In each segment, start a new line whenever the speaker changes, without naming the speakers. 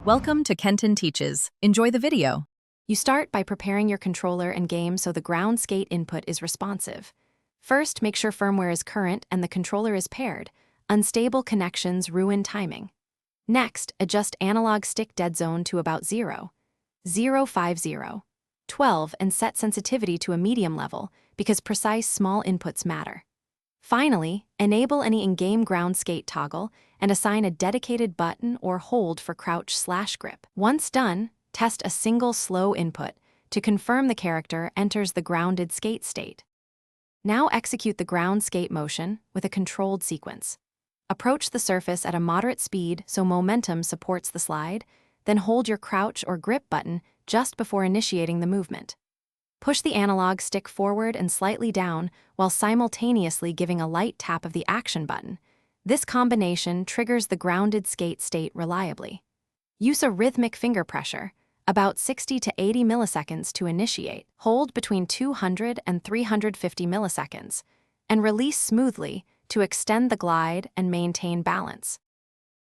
Welcome to Kenton Teaches. Enjoy the video.
You start by preparing your controller and game so the ground skate input is responsive. First, make sure firmware is current and the controller is paired. Unstable connections ruin timing. Next, adjust analog stick dead zone to about 0, 050, 12 and set sensitivity to a medium level because precise small inputs matter. Finally, enable any in-game ground skate toggle and assign a dedicated button or hold for crouch/grip. Once done, test a single slow input to confirm the character enters the grounded skate state. Now execute the ground skate motion with a controlled sequence. Approach the surface at a moderate speed so momentum supports the slide, then hold your crouch or grip button just before initiating the movement. Push the analog stick forward and slightly down while simultaneously giving a light tap of the action button. This combination triggers the grounded skate state reliably. Use a rhythmic finger pressure, about 60 to 80 milliseconds to initiate. Hold between 200 and 350 milliseconds, and release smoothly to extend the glide and maintain balance.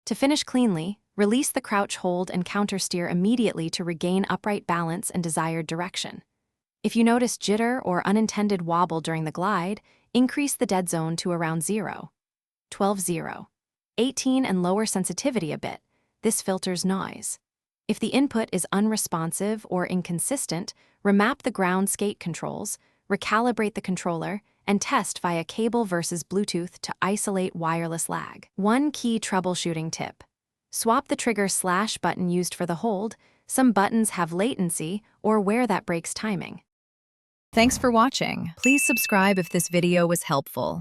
To finish cleanly, release the crouch hold and countersteer immediately to regain upright balance and desired direction. If you notice jitter or unintended wobble during the glide, increase the dead zone to around 0, 12, 18 and lower sensitivity a bit. This filters noise. If the input is unresponsive or inconsistent, remap the ground skate controls, recalibrate the controller, and test via cable versus Bluetooth to isolate wireless lag. One key troubleshooting tip: swap the trigger/button used for the hold. Some buttons have latency or where that breaks timing.
Thanks for watching. Please subscribe if this video was helpful.